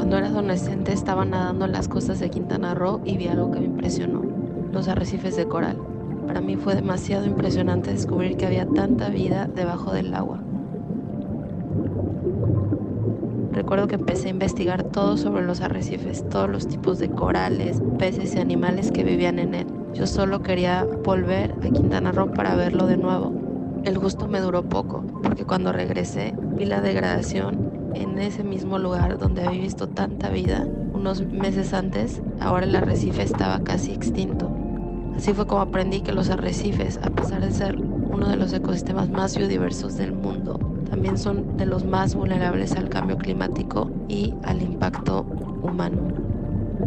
Cuando era adolescente estaba nadando en las costas de Quintana Roo y vi algo que me impresionó, los arrecifes de coral. Para mí fue demasiado impresionante descubrir que había tanta vida debajo del agua. Recuerdo que empecé a investigar todo sobre los arrecifes, todos los tipos de corales, peces y animales que vivían en él. Yo solo quería volver a Quintana Roo para verlo de nuevo. El gusto me duró poco, porque cuando regresé vi la degradación en ese mismo lugar donde había visto tanta vida. Unos meses antes, ahora el arrecife estaba casi extinto. Así fue como aprendí que los arrecifes, a pesar de ser uno de los ecosistemas más biodiversos del mundo, también son de los más vulnerables al cambio climático y al impacto humano.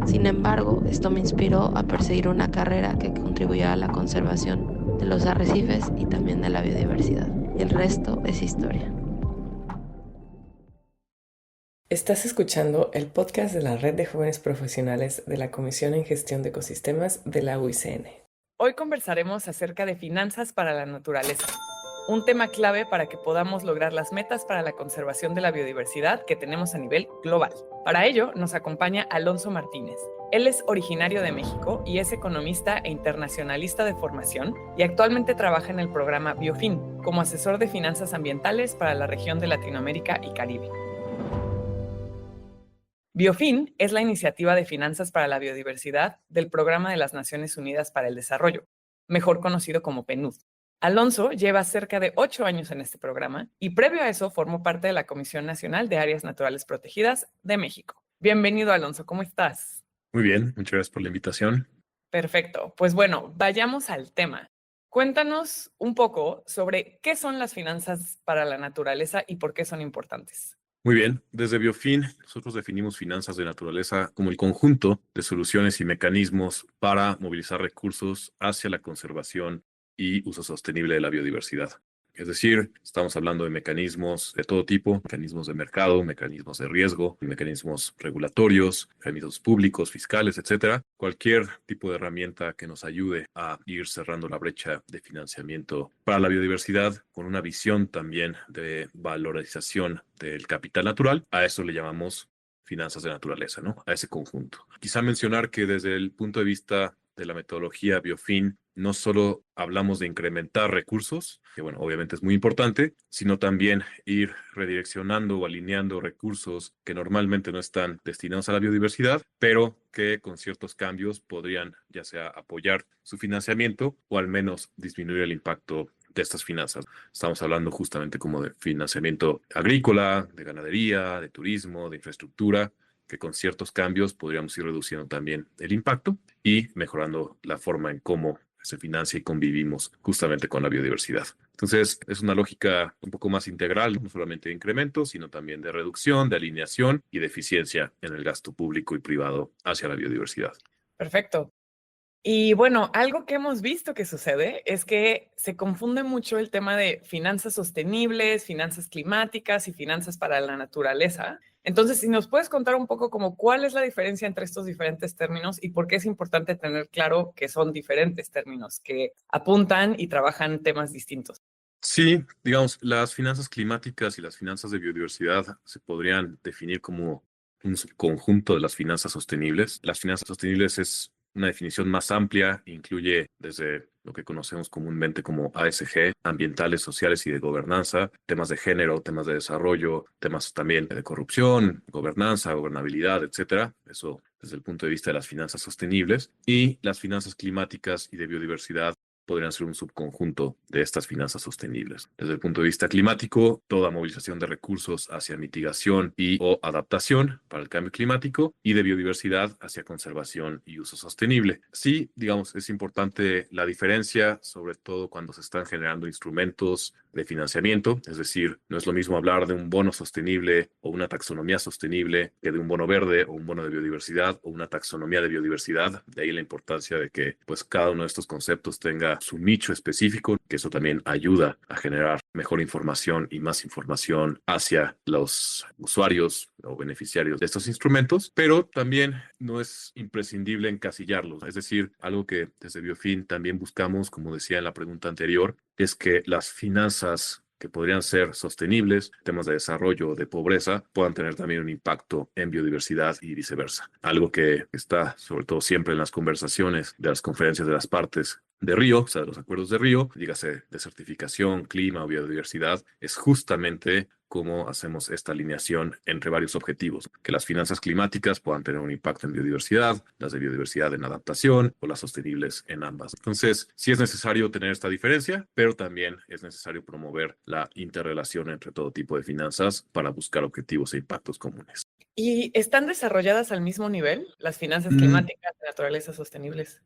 Sin embargo, esto me inspiró a perseguir una carrera que contribuyera a la conservación de los arrecifes y también de la biodiversidad. Y el resto es historia. Estás escuchando el podcast de la Red de Jóvenes Profesionales de la Comisión en Gestión de Ecosistemas de la UICN. Hoy conversaremos acerca de finanzas para la naturaleza, un tema clave para que podamos lograr las metas para la conservación de la biodiversidad que tenemos a nivel global. Para ello, nos acompaña Alonso Martínez. Él es originario de México y es economista e internacionalista de formación y actualmente trabaja en el programa Biofin como asesor de finanzas ambientales para la región de Latinoamérica y Caribe. Biofin es la iniciativa de finanzas para la biodiversidad del Programa de las Naciones Unidas para el Desarrollo, mejor conocido como PNUD. Alonso lleva cerca de 8 años en este programa y previo a eso formó parte de la Comisión Nacional de Áreas Naturales Protegidas de México. Bienvenido, Alonso, ¿cómo estás? Muy bien, muchas gracias por la invitación. Perfecto, pues bueno, vayamos al tema. Cuéntanos un poco sobre qué son las finanzas para la naturaleza y por qué son importantes. Muy bien, desde Biofin nosotros definimos finanzas de naturaleza como el conjunto de soluciones y mecanismos para movilizar recursos hacia la conservación y uso sostenible de la biodiversidad. Es decir, estamos hablando de mecanismos de todo tipo, mecanismos de mercado, mecanismos de riesgo, mecanismos regulatorios, mecanismos públicos, fiscales, etcétera. Cualquier tipo de herramienta que nos ayude a ir cerrando la brecha de financiamiento para la biodiversidad con una visión también de valorización del capital natural, a eso le llamamos finanzas de naturaleza, ¿no? A ese conjunto. Quizá mencionar que desde el punto de vista de la metodología Biofin, no solo hablamos de incrementar recursos, que bueno, obviamente es muy importante, sino también ir redireccionando o alineando recursos que normalmente no están destinados a la biodiversidad, pero que con ciertos cambios podrían ya sea apoyar su financiamiento o al menos disminuir el impacto de estas finanzas. Estamos hablando justamente como de financiamiento agrícola, de ganadería, de turismo, de infraestructura, que con ciertos cambios podríamos ir reduciendo también el impacto y mejorando la forma en cómo se financia y convivimos justamente con la biodiversidad. Entonces, es una lógica un poco más integral, no solamente de incremento, sino también de reducción, de alineación y de eficiencia en el gasto público y privado hacia la biodiversidad. Perfecto. Y bueno, algo que hemos visto que sucede es que se confunde mucho el tema de finanzas sostenibles, finanzas climáticas y finanzas para la naturaleza. Entonces, si nos puedes contar un poco como cuál es la diferencia entre estos diferentes términos y por qué es importante tener claro que son diferentes términos que apuntan y trabajan temas distintos. Sí, digamos, las finanzas climáticas y las finanzas de biodiversidad se podrían definir como un subconjunto de las finanzas sostenibles. Las finanzas sostenibles es una definición más amplia, incluye desde lo que conocemos comúnmente como ASG, ambientales, sociales y de gobernanza, temas de género, temas de desarrollo, temas también de corrupción, gobernanza, gobernabilidad, etcétera. Eso desde el punto de vista de las finanzas sostenibles. Y las finanzas climáticas y de biodiversidad podrían ser un subconjunto de estas finanzas sostenibles. Desde el punto de vista climático, toda movilización de recursos hacia mitigación y o adaptación para el cambio climático y de biodiversidad hacia conservación y uso sostenible. Sí, digamos, es importante la diferencia, sobre todo cuando se están generando instrumentos de financiamiento, es decir, no es lo mismo hablar de un bono sostenible o una taxonomía sostenible que de un bono verde o un bono de biodiversidad o una taxonomía de biodiversidad. De ahí la importancia de que pues cada uno de estos conceptos tenga su nicho específico, que eso también ayuda a generar mejor información y más información hacia los usuarios o beneficiarios de estos instrumentos, pero también no es imprescindible encasillarlos. Es decir, algo que desde Biofin también buscamos, como decía en la pregunta anterior, es que las finanzas que podrían ser sostenibles, temas de desarrollo o de pobreza, puedan tener también un impacto en biodiversidad y viceversa. Algo que está sobre todo siempre en las conversaciones de las conferencias de las partes de Río, o sea, de los acuerdos de Río, dígase de certificación, clima o biodiversidad, es justamente cómo hacemos esta alineación entre varios objetivos, que las finanzas climáticas puedan tener un impacto en biodiversidad, las de biodiversidad en adaptación o las sostenibles en ambas. Entonces, sí es necesario tener esta diferencia, pero también es necesario promover la interrelación entre todo tipo de finanzas para buscar objetivos e impactos comunes. ¿Y están desarrolladas al mismo nivel las finanzas Mm, climáticas de naturaleza sostenibles?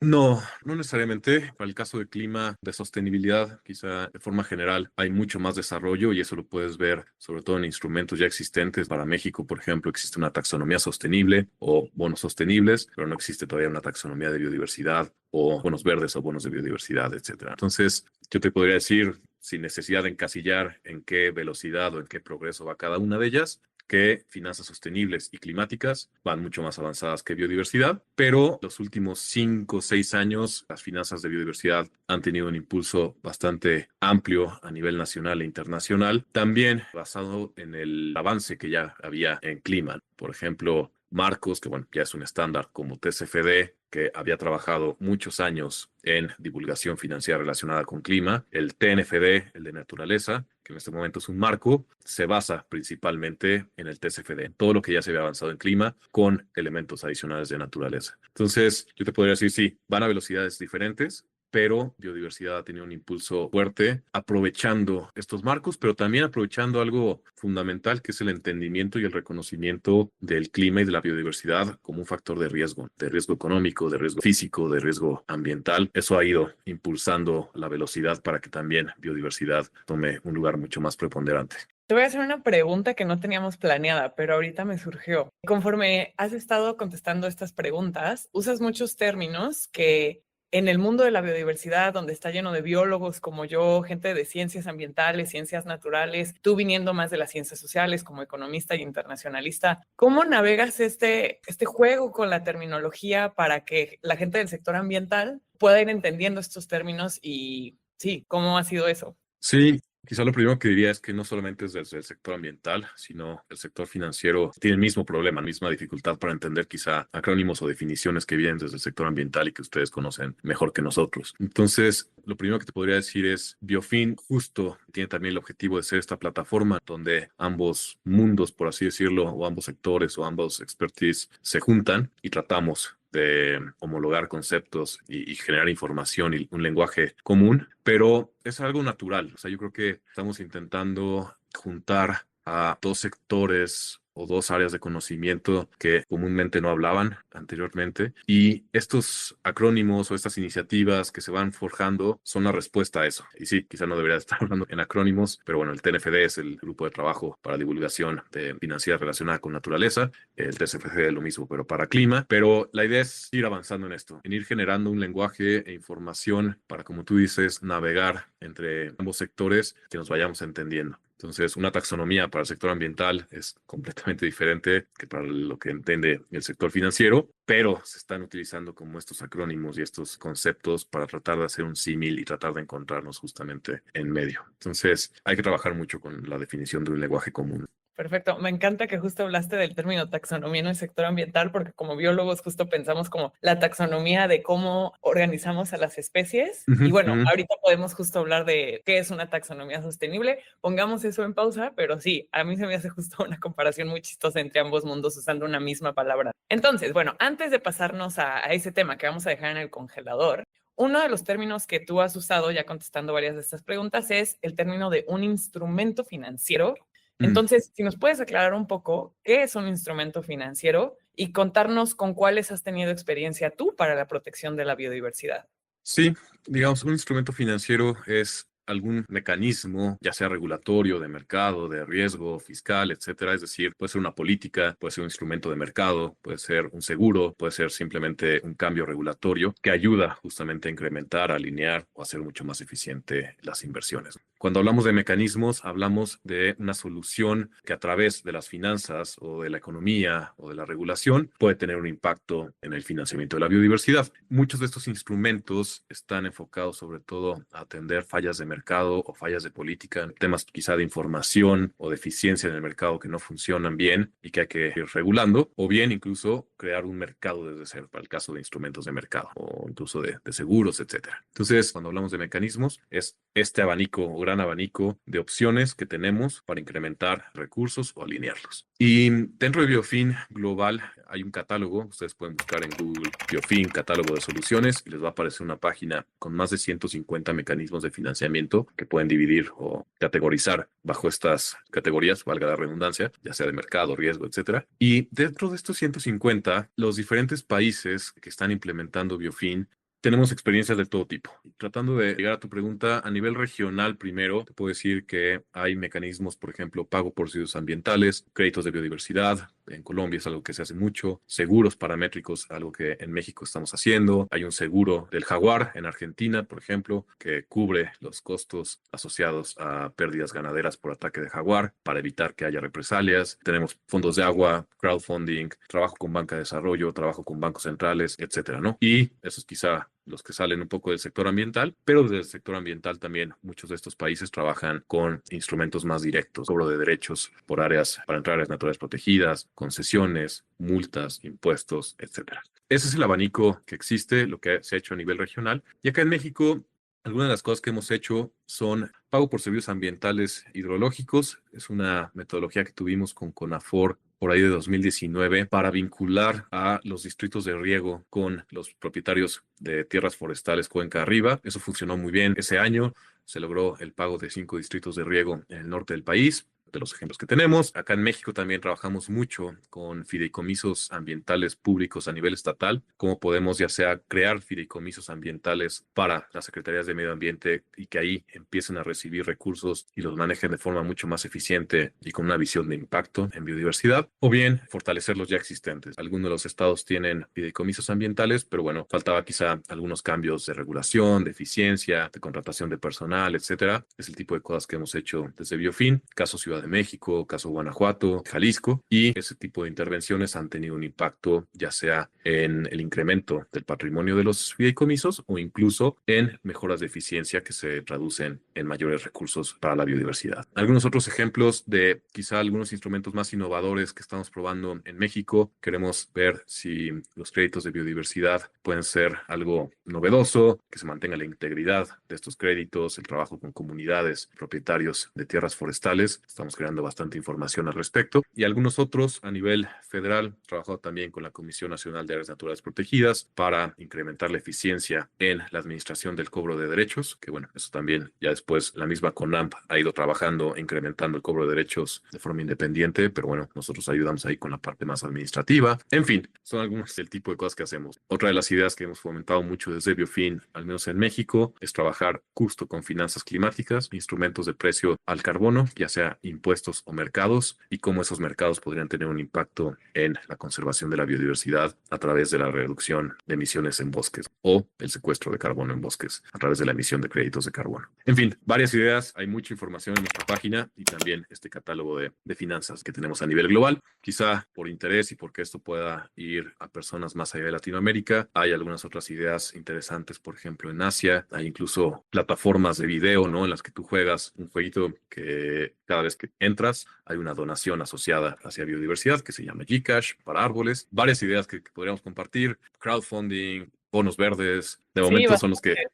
No, no necesariamente. Para el caso de clima, de sostenibilidad, quizá de forma general hay mucho más desarrollo y eso lo puedes ver sobre todo en instrumentos ya existentes. Para México, por ejemplo, existe una taxonomía sostenible o bonos sostenibles, pero no existe todavía una taxonomía de biodiversidad o bonos verdes o bonos de biodiversidad, etcétera. Entonces, yo te podría decir, sin necesidad de encasillar en qué velocidad o en qué progreso va cada una de ellas, que finanzas sostenibles y climáticas van mucho más avanzadas que biodiversidad, pero los últimos 5 o 6 años las finanzas de biodiversidad han tenido un impulso bastante amplio a nivel nacional e internacional, también basado en el avance que ya había en clima. Por ejemplo, Marcos, que bueno, ya es un estándar como TCFD, que había trabajado muchos años en divulgación financiera relacionada con clima, el TNFD, el de naturaleza, que en este momento es un marco, se basa principalmente en el TCFD, todo lo que ya se había avanzado en clima con elementos adicionales de naturaleza. Entonces, yo te podría decir, sí, van a velocidades diferentes, pero biodiversidad ha tenido un impulso fuerte, aprovechando estos marcos, pero también aprovechando algo fundamental, que es el entendimiento y el reconocimiento del clima y de la biodiversidad como un factor de riesgo económico, de riesgo físico, de riesgo ambiental. Eso ha ido impulsando la velocidad para que también biodiversidad tome un lugar mucho más preponderante. Te voy a hacer una pregunta que no teníamos planeada, pero ahorita me surgió. Conforme has estado contestando estas preguntas, usas muchos términos que en el mundo de la biodiversidad, donde está lleno de biólogos como yo, gente de ciencias ambientales, ciencias naturales, tú viniendo más de las ciencias sociales como economista y internacionalista, ¿cómo navegas este juego con la terminología para que la gente del sector ambiental pueda ir entendiendo estos términos? Y sí, ¿cómo ha sido eso? Sí, quizá lo primero que diría es que no solamente es desde el sector ambiental, sino el sector financiero tiene el mismo problema, la misma dificultad para entender quizá acrónimos o definiciones que vienen desde el sector ambiental y que ustedes conocen mejor que nosotros. Entonces, lo primero que te podría decir es, Biofin justo tiene también el objetivo de ser esta plataforma donde ambos mundos, por así decirlo, o ambos sectores o ambos expertise se juntan y tratamos de homologar conceptos y generar información y un lenguaje común, pero es algo natural. O sea, yo creo que estamos intentando juntar a dos sectores o dos áreas de conocimiento que comúnmente no hablaban anteriormente. Y estos acrónimos o estas iniciativas que se van forjando son la respuesta a eso. Y sí, quizá no debería estar hablando en acrónimos, pero bueno, el TNFD es el Grupo de Trabajo para Divulgación de Financiera Relacionada con Naturaleza, el TCFD es lo mismo, pero para clima. Pero la idea es ir avanzando en esto, en ir generando un lenguaje e información para, como tú dices, navegar entre ambos sectores, que nos vayamos entendiendo. Entonces, una taxonomía para el sector ambiental es completamente diferente que para lo que entiende el sector financiero, pero se están utilizando como estos acrónimos y estos conceptos para tratar de hacer un símil y tratar de encontrarnos justamente en medio. Entonces, hay que trabajar mucho con la definición de un lenguaje común. Perfecto. Me encanta que justo hablaste del término taxonomía en el sector ambiental, porque como biólogos justo pensamos como la taxonomía de cómo organizamos a las especies. Y bueno, ahorita podemos justo hablar de qué es una taxonomía sostenible. Pongamos eso en pausa, pero sí, a mí se me hace justo una comparación muy chistosa entre ambos mundos usando una misma palabra. Entonces, bueno, antes de pasarnos a ese tema que vamos a dejar en el congelador, uno de los términos que tú has usado, ya contestando varias de estas preguntas, es el término de un instrumento financiero. Entonces, si nos puedes aclarar un poco qué es un instrumento financiero y contarnos con cuáles has tenido experiencia tú para la protección de la biodiversidad. Sí, digamos, un instrumento financiero es algún mecanismo, ya sea regulatorio, de mercado, de riesgo, fiscal, etcétera. Es decir, puede ser una política, puede ser un instrumento de mercado, puede ser un seguro, puede ser simplemente un cambio regulatorio que ayuda justamente a incrementar, alinear o hacer mucho más eficiente las inversiones. Cuando hablamos de mecanismos, hablamos de una solución que a través de las finanzas o de la economía o de la regulación puede tener un impacto en el financiamiento de la biodiversidad. Muchos de estos instrumentos están enfocados sobre todo a atender fallas de mercado o fallas de política, temas quizá de información o de eficiencia en el mercado que no funcionan bien y que hay que ir regulando, o bien incluso crear un mercado desde cero para el caso de instrumentos de mercado o incluso de seguros, etcétera. Entonces, cuando hablamos de mecanismos, es este abanico o gran abanico de opciones que tenemos para incrementar recursos o alinearlos. Y dentro de Biofin Global hay un catálogo, ustedes pueden buscar en Google Biofin catálogo de soluciones y les va a aparecer una página con más de 150 mecanismos de financiamiento que pueden dividir o categorizar bajo estas categorías, valga la redundancia, ya sea de mercado, riesgo, etcétera. Y dentro de estos 150, los diferentes países que están implementando Biofin tenemos experiencias de todo tipo. Tratando de llegar a tu pregunta, a nivel regional, primero, te puedo decir que hay mecanismos, por ejemplo, pago por residuos ambientales, créditos de biodiversidad. En Colombia es algo que se hace mucho. Seguros paramétricos, algo que en México estamos haciendo. Hay un seguro del jaguar en Argentina, por ejemplo, que cubre los costos asociados a pérdidas ganaderas por ataque de jaguar para evitar que haya represalias. Tenemos fondos de agua, crowdfunding, trabajo con banca de desarrollo, trabajo con bancos centrales, etcétera, ¿no? Y eso es quizá los que salen un poco del sector ambiental, pero desde el sector ambiental también muchos de estos países trabajan con instrumentos más directos, cobro de derechos por áreas, para entrar a áreas naturales protegidas, concesiones, multas, impuestos, etcétera. Ese es el abanico que existe, lo que se ha hecho a nivel regional. Y acá en México, algunas de las cosas que hemos hecho son pago por servicios ambientales hidrológicos. Es una metodología que tuvimos con CONAFOR por ahí de 2019 para vincular a los distritos de riego con los propietarios de tierras forestales Cuenca Arriba. Eso funcionó muy bien ese año. Se logró el pago de 5 distritos de riego en el norte del país. De los ejemplos que tenemos. Acá en México también trabajamos mucho con fideicomisos ambientales públicos a nivel estatal, cómo podemos ya sea crear fideicomisos ambientales para las secretarías de medio ambiente y que ahí empiecen a recibir recursos y los manejen de forma mucho más eficiente y con una visión de impacto en biodiversidad, o bien fortalecer los ya existentes. Algunos de los estados tienen fideicomisos ambientales, pero bueno, faltaba quizá algunos cambios de regulación, de eficiencia, de contratación de personal, etcétera. Es el tipo de cosas que hemos hecho desde Biofin, caso Ciudad de México, caso Guanajuato, Jalisco, y ese tipo de intervenciones han tenido un impacto ya sea en el incremento del patrimonio de los fideicomisos o incluso en mejoras de eficiencia que se traducen en mayores recursos para la biodiversidad. Algunos otros ejemplos de quizá algunos instrumentos más innovadores que estamos probando en México. Queremos ver si los créditos de biodiversidad pueden ser algo novedoso, que se mantenga la integridad de estos créditos, el trabajo con comunidades, propietarios de tierras forestales. Estamos creando bastante información al respecto. Y algunos otros a nivel federal, trabajado también con la Comisión Nacional de Áreas Naturales Protegidas para incrementar la eficiencia en la administración del cobro de derechos, que bueno, eso también ya después la misma CONAMP ha ido trabajando, incrementando el cobro de derechos de forma independiente, pero bueno, nosotros ayudamos ahí con la parte más administrativa. En fin, son algunos del tipo de cosas que hacemos. Otra de las ideas que hemos fomentado mucho desde Biofin, al menos en México, es trabajar justo con finanzas climáticas, instrumentos de precio al carbono, ya sea impuestos o mercados, y cómo esos mercados podrían tener un impacto en la conservación de la biodiversidad a través de la reducción de emisiones en bosques o el secuestro de carbono en bosques a través de la emisión de créditos de carbono. En fin, varias ideas, hay mucha información en nuestra página y también este catálogo de finanzas que tenemos a nivel global. Quizá por interés y porque esto pueda ir a personas más allá de Latinoamérica, hay algunas otras ideas interesantes, por ejemplo, en Asia, hay incluso plataformas de video, ¿no? En las que tú juegas un jueguito que cada vez que entras hay una donación asociada hacia biodiversidad que se llama Gcash para árboles. Varias ideas que podríamos compartir, crowdfunding, bonos verdes, de Sí, momento son los que, bastante.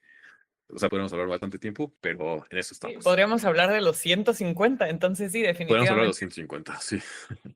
o sea, podemos hablar bastante tiempo, pero en eso Sí, estamos. podríamos hablar de los 150, entonces sí, Podemos hablar de definitivamente. los 150, sí.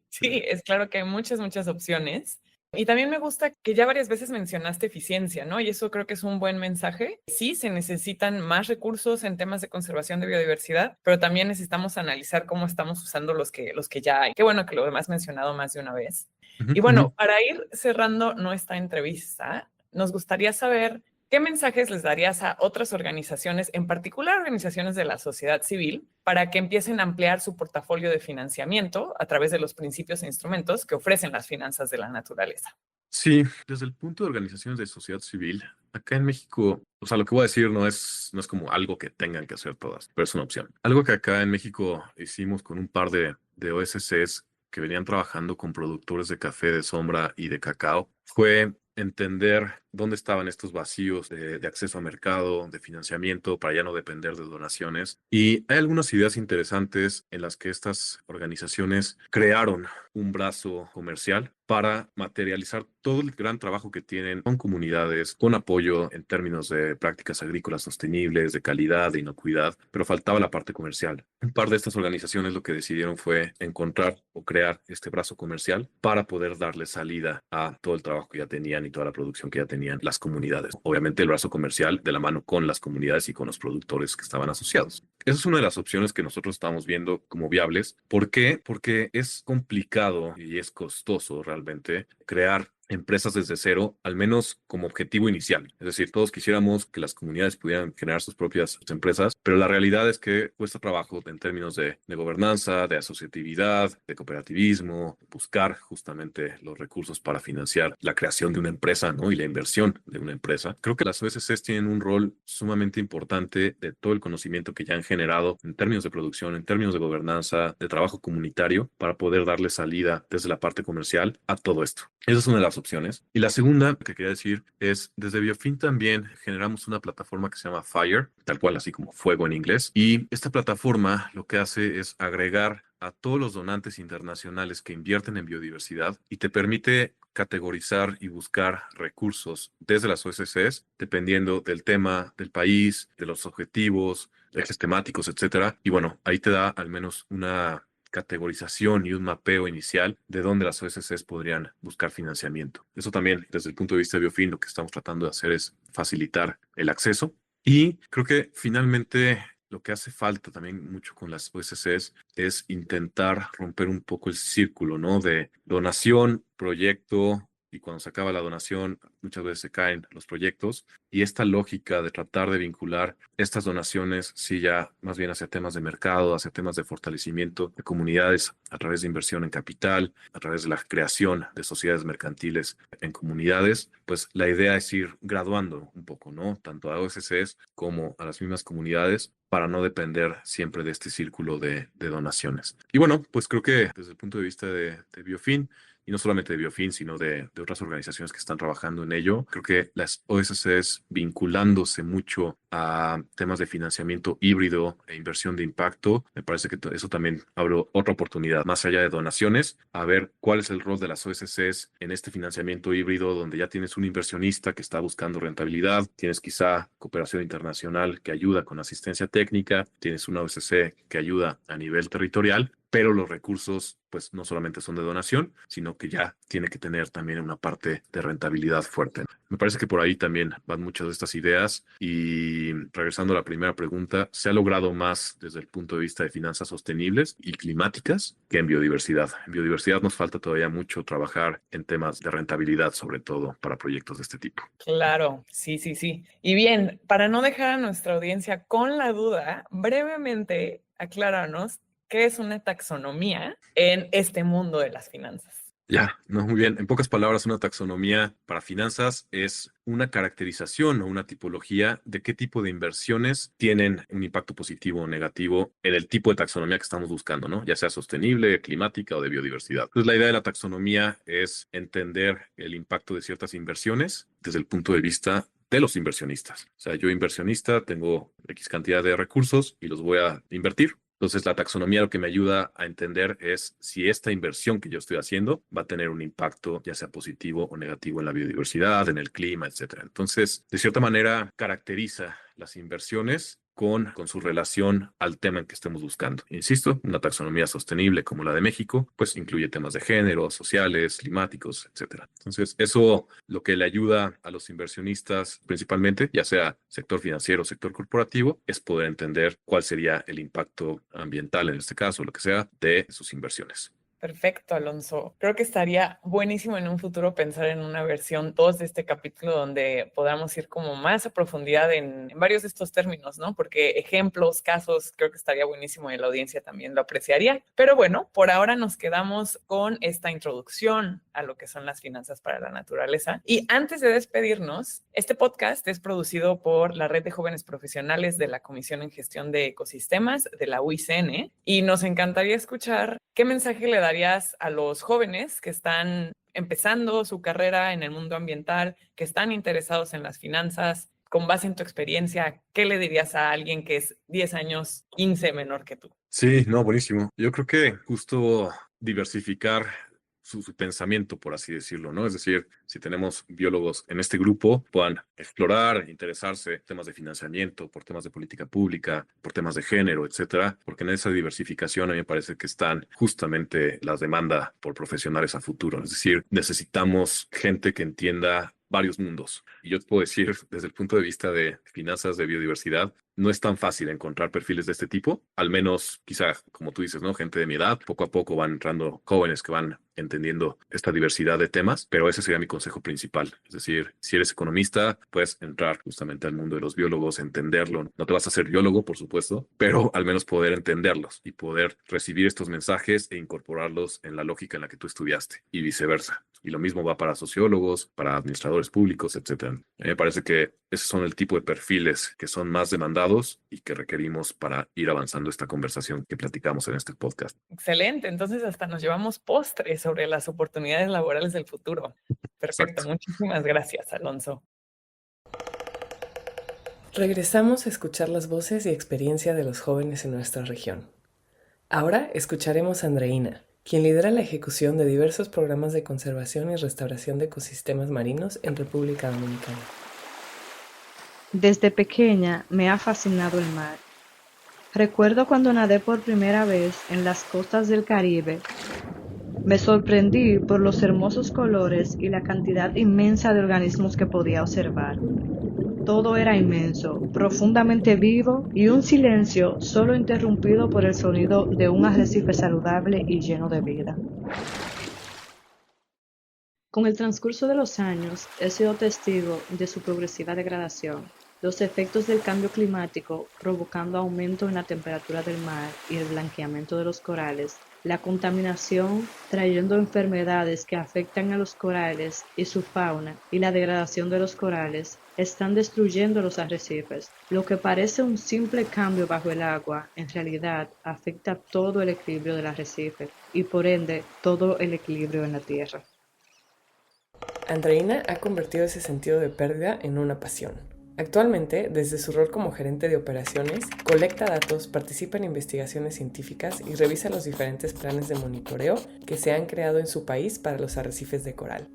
Sí, es claro que hay muchas opciones. Y también me gusta que ya varias veces mencionaste eficiencia, ¿no? Y eso creo que es un buen mensaje. Sí, se necesitan más recursos en temas de conservación de biodiversidad, pero también necesitamos analizar cómo estamos usando los que ya hay. Qué bueno que lo hemos mencionado más de una vez. Y bueno, para ir cerrando nuestra entrevista, nos gustaría saber ¿qué mensajes les darías a otras organizaciones, en particular organizaciones de la sociedad civil, para que empiecen a ampliar su portafolio de financiamiento a través de los principios e instrumentos que ofrecen las finanzas de la naturaleza? Sí, desde el punto de organizaciones de sociedad civil, acá en México, o sea, lo que voy a decir no es como algo que tengan que hacer todas, pero es una opción. Algo que acá en México hicimos con un par de OSCs que venían trabajando con productores de café de sombra y de cacao fue entender dónde estaban estos vacíos de acceso a mercado, de financiamiento, para ya no depender de donaciones. Y hay algunas ideas interesantes en las que estas organizaciones crearon un brazo comercial para materializar todo el gran trabajo que tienen con comunidades, con apoyo en términos de prácticas agrícolas sostenibles, de calidad, de inocuidad, pero faltaba la parte comercial. Un par de estas organizaciones lo que decidieron fue encontrar o crear este brazo comercial para poder darle salida a todo el trabajo que ya tenían y toda la producción que ya tenían las comunidades. Obviamente el brazo comercial de la mano con las comunidades y con los productores que estaban asociados. Esa es una de las opciones que nosotros estamos viendo como viables. ¿Por qué? Porque es complicado y es costoso realmente crear empresas desde cero, al menos como objetivo inicial. Es decir, todos quisiéramos que las comunidades pudieran generar sus propias empresas, pero la realidad es que cuesta trabajo en términos de gobernanza, de asociatividad, de cooperativismo, buscar justamente los recursos para financiar la creación de una empresa, ¿no? Y la inversión de una empresa. Creo que las OSCs tienen un rol sumamente importante de todo el conocimiento que ya han generado en términos de producción, en términos de gobernanza, de trabajo comunitario, para poder darle salida desde la parte comercial a todo esto. Esa es una de las opciones. Y la segunda que quería decir es, desde Biofin también generamos una plataforma que se llama Fire, tal cual así como fuego en inglés. Y esta plataforma lo que hace es agregar a todos los donantes internacionales que invierten en biodiversidad y te permite categorizar y buscar recursos desde las OSCs, dependiendo del tema, del país, de los objetivos, ejes temáticos, etcétera. Y bueno, ahí te da al menos una categorización y un mapeo inicial de dónde las OSCs podrían buscar financiamiento. Eso también, desde el punto de vista de Biofin, lo que estamos tratando de hacer es facilitar el acceso. Y creo que finalmente lo que hace falta también mucho con las OSCs es intentar romper un poco el círculo, ¿no? De donación, proyecto, y cuando se acaba la donación, muchas veces se caen los proyectos. Y esta lógica de tratar de vincular estas donaciones, sí, ya más bien hacia temas de mercado, hacia temas de fortalecimiento de comunidades a través de inversión en capital, a través de la creación de sociedades mercantiles en comunidades, pues la idea es ir graduando un poco, ¿no? Tanto a OSCs como a las mismas comunidades, para no depender siempre de este círculo de donaciones. Y bueno, pues creo que desde el punto de vista de Biofin, y no solamente de Biofin, sino de otras organizaciones que están trabajando en ello, creo que las OSCs vinculándose mucho a temas de financiamiento híbrido e inversión de impacto, me parece que eso también abre otra oportunidad, más allá de donaciones, a ver cuál es el rol de las OSCs en este financiamiento híbrido, donde ya tienes un inversionista que está buscando rentabilidad, tienes quizá cooperación internacional que ayuda con asistencia técnica, tienes una OSC que ayuda a nivel territorial, pero los recursos pues no solamente son de donación, sino que ya tiene que tener también una parte de rentabilidad fuerte. Me parece que por ahí también van muchas de estas ideas y regresando a la primera pregunta, se ha logrado más desde el punto de vista de finanzas sostenibles y climáticas que en biodiversidad. En biodiversidad nos falta todavía mucho trabajar en temas de rentabilidad, sobre todo para proyectos de este tipo. Claro, sí, sí, sí. Y bien, para no dejar a nuestra audiencia con la duda, brevemente acláranos qué es una taxonomía en este mundo de las finanzas. Ya, no, muy bien. En pocas palabras, una taxonomía para finanzas es una caracterización o una tipología de qué tipo de inversiones tienen un impacto positivo o negativo en el tipo de taxonomía que estamos buscando, ¿no? Ya sea sostenible, climática o de biodiversidad. Entonces, la idea de la taxonomía es entender el impacto de ciertas inversiones desde el punto de vista de los inversionistas. O sea, yo inversionista tengo X cantidad de recursos y los voy a invertir. Entonces, la taxonomía lo que me ayuda a entender es si esta inversión que yo estoy haciendo va a tener un impacto, ya sea positivo o negativo, en la biodiversidad, en el clima, etcétera. Entonces, de cierta manera, caracteriza las inversiones con su relación al tema en que estemos buscando. Insisto, una taxonomía sostenible como la de México, pues incluye temas de género, sociales, climáticos, etcétera. Entonces, eso lo que le ayuda a los inversionistas principalmente, ya sea sector financiero o sector corporativo, es poder entender cuál sería el impacto ambiental, en este caso, lo que sea, de sus inversiones. Perfecto, Alonso. Creo que estaría buenísimo en un futuro pensar en una versión 2 de este capítulo donde podamos ir como más a profundidad en varios de estos términos, ¿no? Porque ejemplos, casos, creo que estaría buenísimo y la audiencia también lo apreciaría. Pero bueno, por ahora nos quedamos con esta introducción a lo que son las finanzas para la naturaleza. Y antes de despedirnos, este podcast es producido por la Red de Jóvenes Profesionales de la Comisión en Gestión de Ecosistemas de la UICN y nos encantaría escuchar qué mensaje le darías a los jóvenes que están empezando su carrera en el mundo ambiental, que están interesados en las finanzas. Con base en tu experiencia, ¿qué le dirías a alguien que es 10 años, 15 menor que tú? Sí, no, buenísimo. Yo creo que justo diversificar su pensamiento, por así decirlo, ¿no? Es decir, si tenemos biólogos en este grupo, puedan explorar, interesarse por temas de financiamiento, por temas de política pública, por temas de género, etcétera, porque en esa diversificación a mí me parece que están justamente las demandas por profesionales a futuro. Es decir, necesitamos gente que entienda varios mundos. Y yo te puedo decir, desde el punto de vista de finanzas de biodiversidad, no es tan fácil encontrar perfiles de este tipo, al menos quizá, como tú dices, ¿no? Gente de mi edad, poco a poco van entrando jóvenes que van entendiendo esta diversidad de temas, pero ese sería mi consejo principal. Es decir, si eres economista, puedes entrar justamente al mundo de los biólogos, entenderlo. No te vas a hacer biólogo, por supuesto, pero al menos poder entenderlos y poder recibir estos mensajes e incorporarlos en la lógica en la que tú estudiaste y viceversa. Y lo mismo va para sociólogos, para administradores públicos, etcétera. A mí me parece que esos son el tipo de perfiles que son más demandados y que requerimos para ir avanzando esta conversación que platicamos en este podcast. Excelente, entonces hasta nos llevamos postres sobre las oportunidades laborales del futuro. Perfecto, Exacto. muchísimas gracias, Alonso. Regresamos a escuchar las voces y experiencia de los jóvenes en nuestra región. Ahora escucharemos a Andreina, quien lidera la ejecución de diversos programas de conservación y restauración de ecosistemas marinos en República Dominicana. Desde pequeña me ha fascinado el mar. Recuerdo cuando nadé por primera vez en las costas del Caribe. Me sorprendí por los hermosos colores y la cantidad inmensa de organismos que podía observar. Todo era inmenso, profundamente vivo y un silencio solo interrumpido por el sonido de un arrecife saludable y lleno de vida. Con el transcurso de los años, he sido testigo de su progresiva degradación, los efectos del cambio climático provocando aumento en la temperatura del mar y el blanqueamiento de los corales, la contaminación trayendo enfermedades que afectan a los corales y su fauna y la degradación de los corales están destruyendo los arrecifes. Lo que parece un simple cambio bajo el agua, en realidad afecta todo el equilibrio del arrecife y por ende todo el equilibrio en la tierra. Andreina ha convertido ese sentido de pérdida en una pasión. Actualmente, desde su rol como gerente de operaciones, colecta datos, participa en investigaciones científicas y revisa los diferentes planes de monitoreo que se han creado en su país para los arrecifes de coral.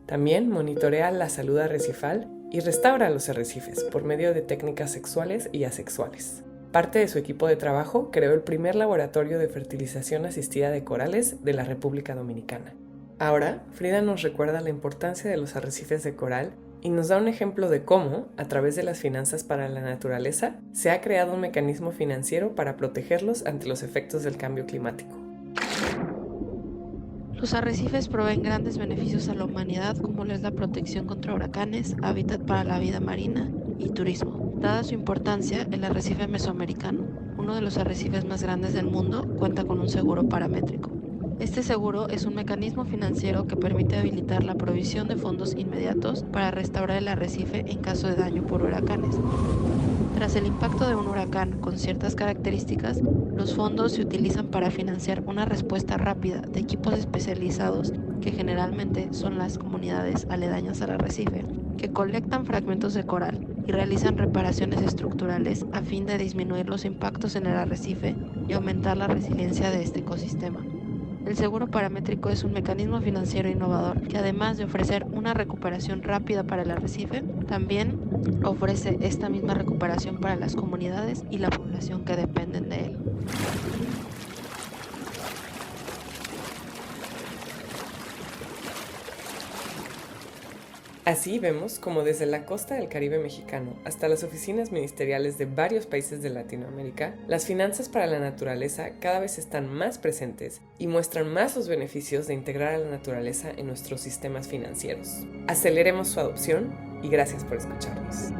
También monitorea la salud arrecifal y restaura los arrecifes por medio de técnicas sexuales y asexuales. Parte de su equipo de trabajo creó el primer laboratorio de fertilización asistida de corales de la República Dominicana. Ahora, Frida nos recuerda la importancia de los arrecifes de coral y nos da un ejemplo de cómo, a través de las finanzas para la naturaleza, se ha creado un mecanismo financiero para protegerlos ante los efectos del cambio climático. Los arrecifes proveen grandes beneficios a la humanidad, como lo es la protección contra huracanes, hábitat para la vida marina y turismo. Dada su importancia, el arrecife mesoamericano, uno de los arrecifes más grandes del mundo, cuenta con un seguro paramétrico. Este seguro es un mecanismo financiero que permite habilitar la provisión de fondos inmediatos para restaurar el arrecife en caso de daño por huracanes. Tras el impacto de un huracán con ciertas características, los fondos se utilizan para financiar una respuesta rápida de equipos especializados que generalmente son las comunidades aledañas al arrecife, que colectan fragmentos de coral y realizan reparaciones estructurales a fin de disminuir los impactos en el arrecife y aumentar la resiliencia de este ecosistema. El seguro paramétrico es un mecanismo financiero innovador que, además de ofrecer una recuperación rápida para el arrecife, también ofrece esta misma recuperación para las comunidades y la población que dependen de él. Así vemos como desde la costa del Caribe mexicano hasta las oficinas ministeriales de varios países de Latinoamérica, las finanzas para la naturaleza cada vez están más presentes y muestran más los beneficios de integrar a la naturaleza en nuestros sistemas financieros. Aceleremos su adopción y gracias por escucharnos.